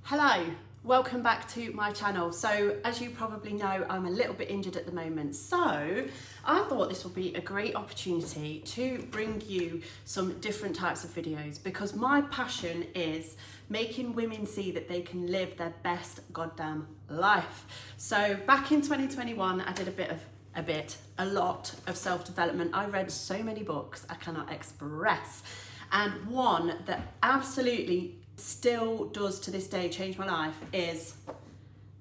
Hello, welcome back to my channel. So as you probably know, I'm a little bit injured at the moment. So I thought this would be a great opportunity to bring you some different types of videos because my passion is making women see that they can live their best goddamn life. So back in 2021, I did a lot of self-development. I read so many books I cannot express. And one that absolutely still does to this day change my life is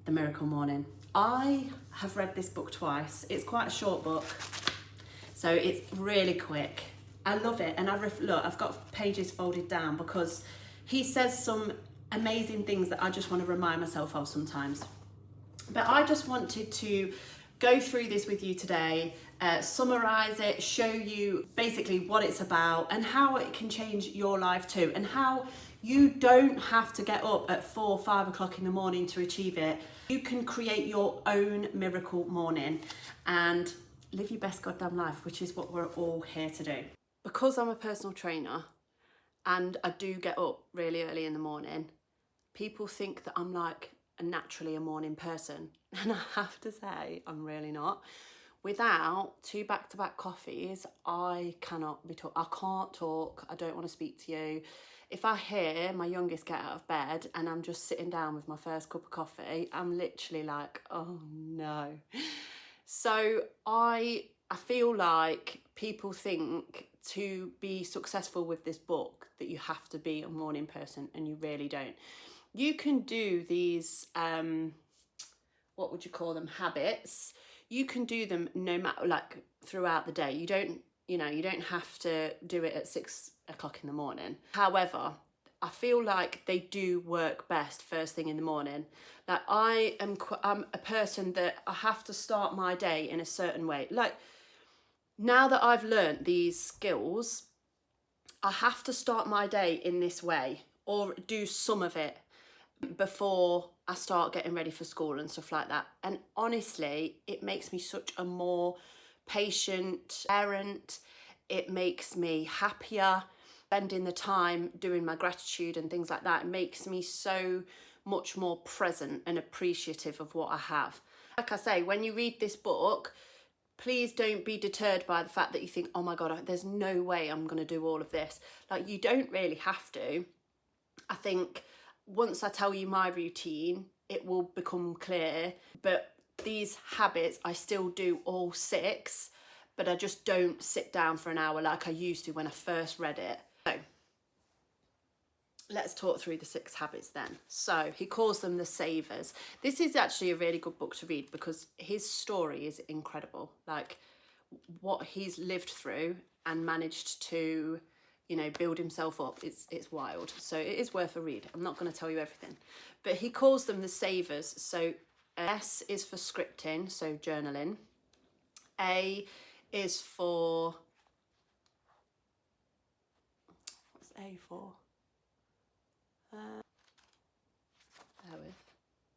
The Miracle Morning. I have read this book twice. It's quite a short book, so it's really quick. I love it, and look, I've got pages folded down because he says some amazing things that I just want to remind myself of sometimes. But I just wanted to go through this with you today, summarize it, show you basically what it's about and how it can change your life too, and how you don't have to get up at 4 or 5 o'clock in the morning to achieve it. You can create your own miracle morning and live your best goddamn life, which is what we're all here to do. Because I'm a personal trainer and I do get up really early in the morning, people think that I'm like naturally a morning person, and I have to say I'm really not. Without 2 back-to-back coffees, I cannot be I can't talk. I don't want to speak to you. If I hear my youngest get out of bed and I'm just sitting down with my first cup of coffee, I'm literally like, oh no. So I feel like people think to be successful with this book that you have to be a morning person, and you really don't. You can do these, what would you call them, habits. You can do them no matter, like throughout the day. You don't have to do it at 6 o'clock in the morning. However, I feel like they do work best first thing in the morning. Like I'm a person that I have to start my day in a certain way. Like now that I've learned these skills, I have to start my day in this way or do some of it before I start getting ready for school and stuff like that. And honestly, it makes me such a more patient parent. It makes me happier. Spending the time doing my gratitude and things like that, it makes me so much more present and appreciative of what I have. Like I say, when you read this book, please don't be deterred by the fact that you think, oh my God, there's no way I'm going to do all of this. Like, you don't really have to. I think once I tell you my routine, it will become clear. But these habits, I still do all 6, but I just don't sit down for an hour like I used to when I first read it. So let's talk through the 6 habits then. So he calls them the savers. This is actually a really good book to read because his story is incredible. Like what he's lived through and managed to, build himself up. It's wild. So it is worth a read. I'm not going to tell you everything, but he calls them the savers. So S is for scripting, so journaling. A is for, what's A for?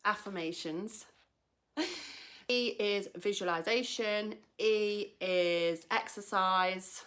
Affirmations. E is visualization. E is exercise.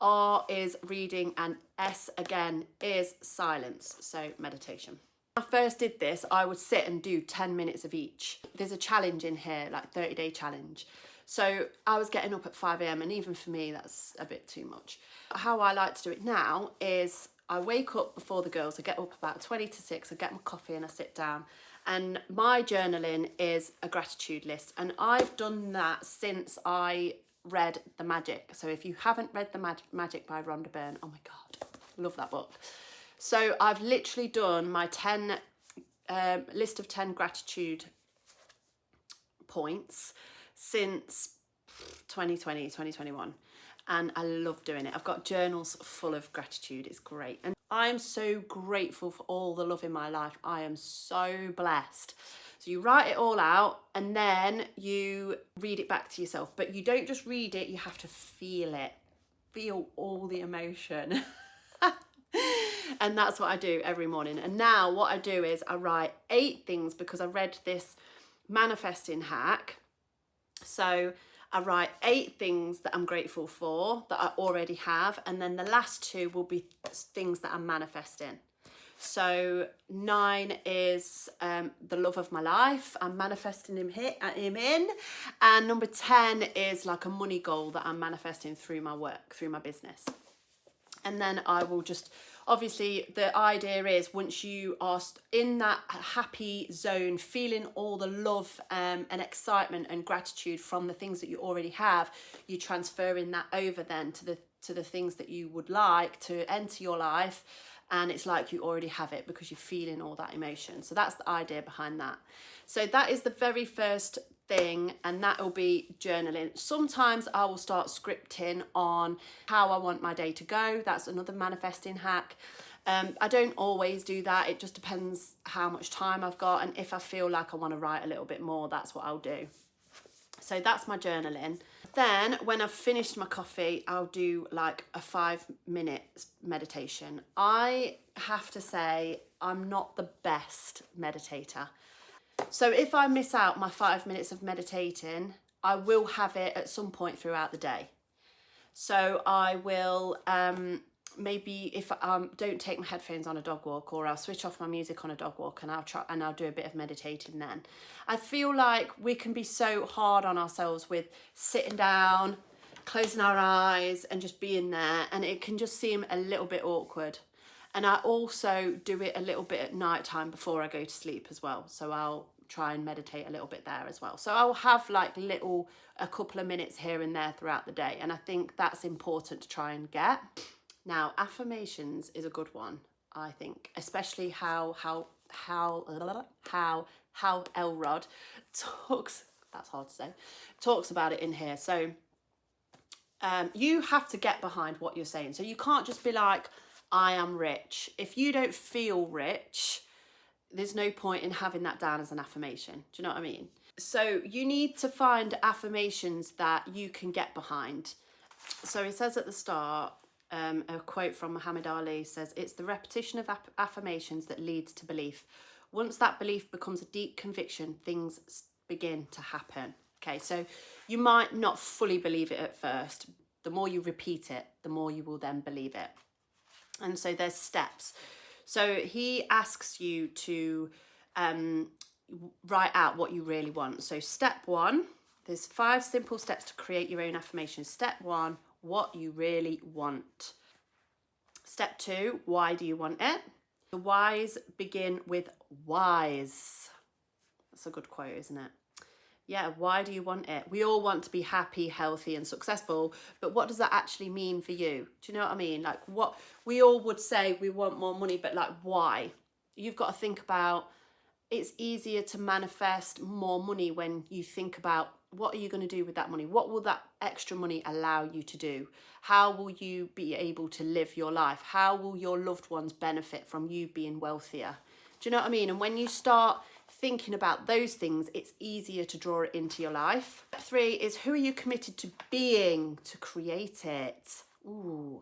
R is reading, and S again is silence, so meditation. When I first did this, I would sit and do 10 minutes of each. There's a challenge in here, like 30-day challenge. So I was getting up at 5 a.m. and even for me, that's a bit too much. How I like to do it now is I wake up before the girls. I get up about 20 to 6, I get my coffee and I sit down. And my journaling is a gratitude list. And I've done that since I read The Magic. So if you haven't read The Magic by Rhonda Byrne, oh my God, love that book. So I've literally done my list of 10 gratitude points since 2020, 2021. And I love doing it. I've got journals full of gratitude. It's great. And I'm so grateful for all the love in my life. I am so blessed. So you write it all out and then you read it back to yourself. But you don't just read it, you have to feel it. Feel all the emotion. And that's what I do every morning. And now what I do is I write 8 things because I read this manifesting hack. So I write 8 things that I'm grateful for that I already have, and then the last 2 will be things that I'm manifesting. So 9 is the love of my life. I'm manifesting him in. And number 10 is like a money goal that I'm manifesting through my work, through my business. And then I will just, obviously the idea is once you are in that happy zone, feeling all the love and excitement and gratitude from the things that you already have, you transferring that over then to the things that you would like to enter your life. And it's like you already have it because you're feeling all that emotion. So that's the idea behind that. So that is the very first thing, and that will be journaling. Sometimes I will start scripting on how I want my day to go. That's another manifesting hack. I don't always do that. It just depends how much time I've got, and if I feel like I want to write a little bit more, that's what I'll do. So that's my journaling. Then when I've finished my coffee, I'll do like a 5-minute meditation. I have to say, I'm not the best meditator. So if I miss out my 5 minutes of meditating, I will have it at some point throughout the day. So I will maybe if I don't take my headphones on a dog walk, or I'll switch off my music on a dog walk, and I'll do a bit of meditating then. I feel like we can be so hard on ourselves with sitting down, closing our eyes and just being there, and it can just seem a little bit awkward. And I also do it a little bit at night time before I go to sleep as well. So I'll try and meditate a little bit there as well. So I'll have like a couple of minutes here and there throughout the day. And I think that's important to try and get. Now, affirmations is a good one, I think, especially how Elrod talks, that's hard to say, talks about it in here. So you have to get behind what you're saying. So you can't just be like, I am rich. If you don't feel rich, there's no point in having that down as an affirmation. Do you know what I mean? So you need to find affirmations that you can get behind. So it says at the start, a quote from Muhammad Ali says, it's the repetition of affirmations that leads to belief. Once that belief becomes a deep conviction, things begin to happen. Okay, so you might not fully believe it at first. The more you repeat it, the more you will then believe it. And so there's steps. So he asks you to write out what you really want. So step 1, there's 5 simple steps to create your own affirmations. Step 1, what you really want. Step 2, why do you want it? The whys begin with whys. That's a good quote, isn't it? Yeah, why do you want it? We all want to be happy, healthy and successful, but what does that actually mean for you? Do you know what I mean? Like, what we all would say we want more money, but like, why? You've got to think about, it's easier to manifest more money when you think about, what are you going to do with that money? What will that extra money allow you to do? How will you be able to live your life? How will your loved ones benefit from you being wealthier? Do you know what I mean? And when you start thinking about those things, it's easier to draw it into your life. 3 is, who are you committed to being to create it? Ooh.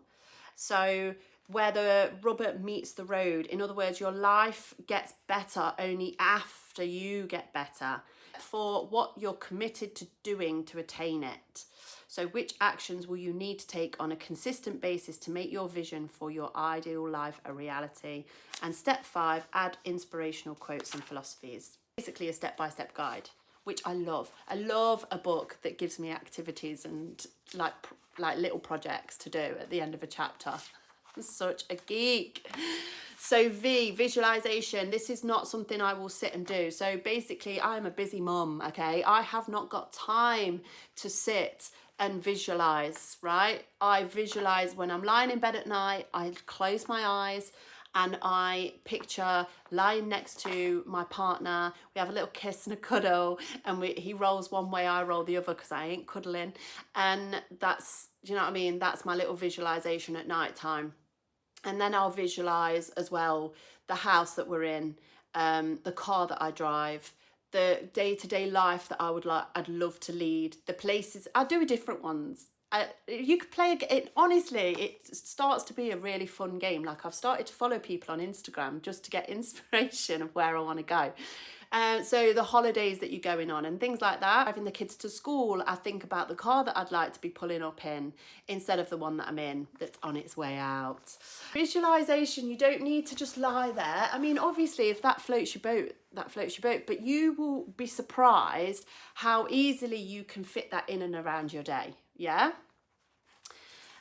So where the rubber meets the road. In other words, your life gets better only after you get better. For what you're committed to doing to attain it. So which actions will you need to take on a consistent basis to make your vision for your ideal life a reality? And step 5, add inspirational quotes and philosophies. Basically a step-by-step guide, which I love. I love a book that gives me activities and like little projects to do at the end of a chapter. I'm such a geek. So V, visualization. This is not something I will sit and do. So basically, I'm a busy mum, okay? I have not got time to sit and visualize, right? I visualize when I'm lying in bed at night, I close my eyes and I picture lying next to my partner. We have a little kiss and a cuddle, and he rolls one way, I roll the other because I ain't cuddling. And that's, do you know what I mean? That's my little visualization at night time. And then I'll visualize as well the house that we're in, the car that I drive, the day-to-day life that I'd love to lead, the places. I'll do different ones. You could play it. Honestly, it starts to be a really fun game. Like, I've started to follow people on Instagram just to get inspiration of where I want to go. So the holidays that you're going on and things like that. Driving the kids to school, I think about the car that I'd like to be pulling up in instead of the one that I'm in that's on its way out. Visualization, you don't need to just lie there. I mean, obviously, if that floats your boat, that floats your boat, but you will be surprised how easily you can fit that in and around your day. Yeah.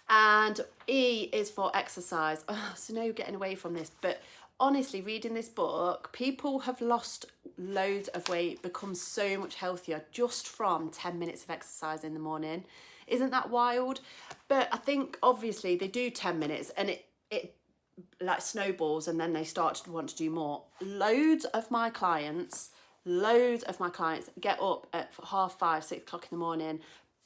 And E is for exercise. Oh, so no getting away from this, but honestly, reading this book, people have lost loads of weight, become so much healthier just from 10 minutes of exercise in the morning. Isn't that wild? But I think obviously they do 10 minutes and it like snowballs, and then they start to want to do more. Loads of my clients get up at 5:30, 6 o'clock in the morning,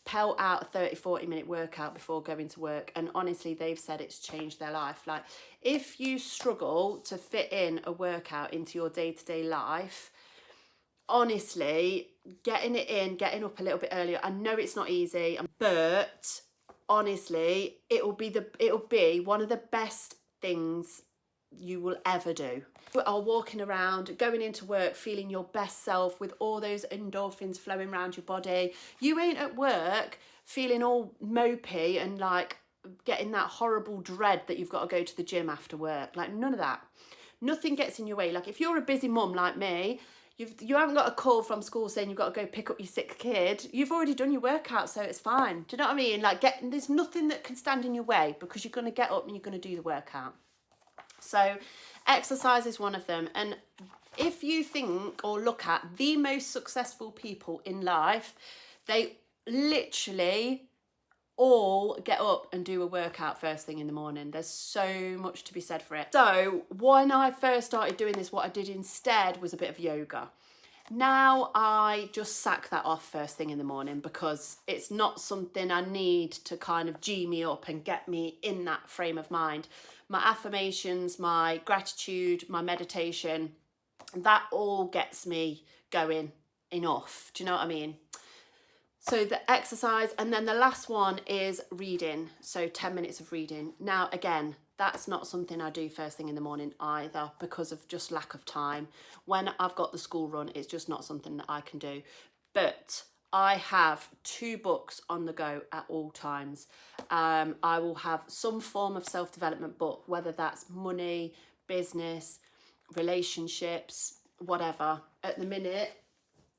pelt out a 30-40 minute workout before going to work, and honestly they've said it's changed their life. Like, if you struggle to fit in a workout into your day-to-day life, honestly, getting it in, getting up a little bit earlier, I know it's not easy, but honestly it'll be one of the best things you will ever do. Are walking around, going into work, feeling your best self with all those endorphins flowing around your body. You ain't at work feeling all mopey and like getting that horrible dread that you've got to go to the gym after work. Like, none of that. Nothing gets in your way. Like, if you're a busy mum like me, you haven't got a call from school saying you've got to go pick up your sick kid. You've already done your workout, so it's fine. Do you know what I mean? Like, there's nothing that can stand in your way because you're going to get up and you're going to do the workout. So exercise is one of them. And if you think or look at the most successful people in life, they literally all get up and do a workout first thing in the morning. There's so much to be said for it. So when I first started doing this, what I did instead was a bit of yoga. Now I just sack that off first thing in the morning because it's not something I need to kind of G me up and get me in that frame of mind. My affirmations, my gratitude, my meditation, that all gets me going enough. Do you know what I mean? So the exercise, and then the last one is reading. So 10 minutes of reading. Now, again, that's not something I do first thing in the morning either because of just lack of time. When I've got the school run, it's just not something that I can do. But I have 2 books on the go at all times. I will have some form of self-development book, whether that's money, business, relationships, whatever. At the minute,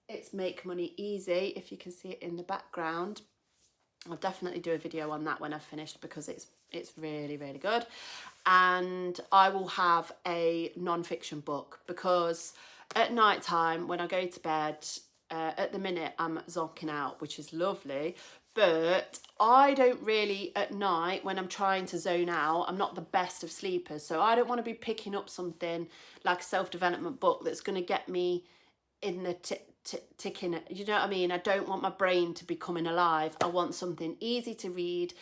it's Make Money Easy, if you can see it in the background. I'll definitely do a video on that when I've finished because it's really, really good. And I will have a non-fiction book because at night time when I go to bed, at the minute I'm zonking out, which is lovely, but I don't really at night when I'm trying to zone out, I'm not the best of sleepers, so I don't want to be picking up something like a self-development book that's going to get me in the ticking, you know what I mean? I don't want my brain to be coming alive. I want something easy to read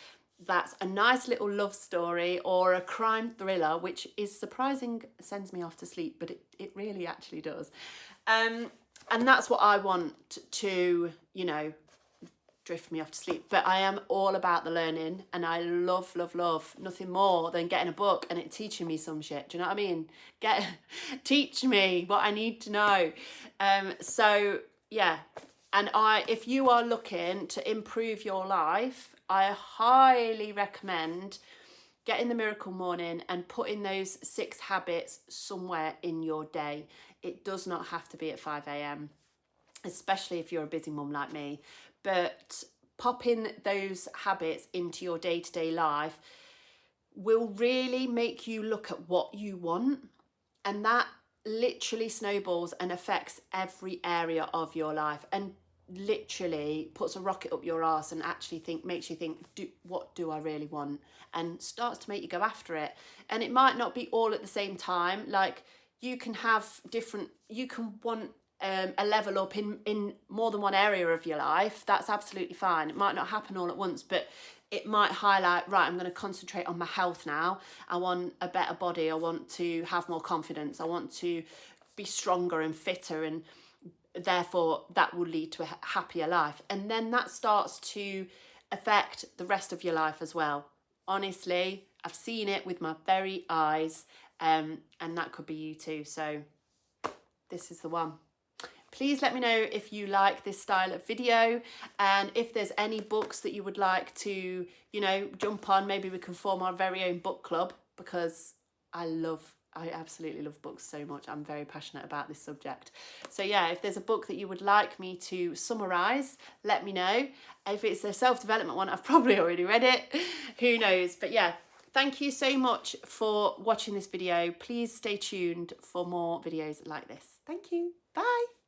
that's a nice little love story or a crime thriller, which is surprising, sends me off to sleep, but it really actually does. And that's what I want to, you know, drift me off to sleep. But I am all about the learning, and I love nothing more than getting a book and it teaching me some shit. Do you know what I mean? Teach me what I need to know. So yeah, and if you are looking to improve your life, I highly recommend getting the Miracle Morning and putting those 6 habits somewhere in your day. It does not have to be at 5 a.m, especially if you're a busy mum like me. But popping those habits into your day-to-day life will really make you look at what you want, and that literally snowballs and affects every area of your life and literally puts a rocket up your arse and actually makes you think, what do I really want? And starts to make you go after it. And it might not be all at the same time. Like, you can have you can want a level up in more than one area of your life. That's absolutely fine. It might not happen all at once, but it might highlight, right, I'm going to concentrate on my health now. I want a better body. I want to have more confidence. I want to be stronger and fitter, and therefore that will lead to a happier life. And then that starts to affect the rest of your life as well. Honestly, I've seen it with my very eyes, and that could be you too. So this is the one. Please let me know if you like this style of video, and if there's any books that you would like to, you know, jump on. Maybe we can form our very own book club, because I absolutely love books so much. I'm very passionate about this subject. So yeah, if there's a book that you would like me to summarise, let me know. If it's a self-development one, I've probably already read it. Who knows? But yeah, thank you so much for watching this video. Please stay tuned for more videos like this. Thank you. Bye.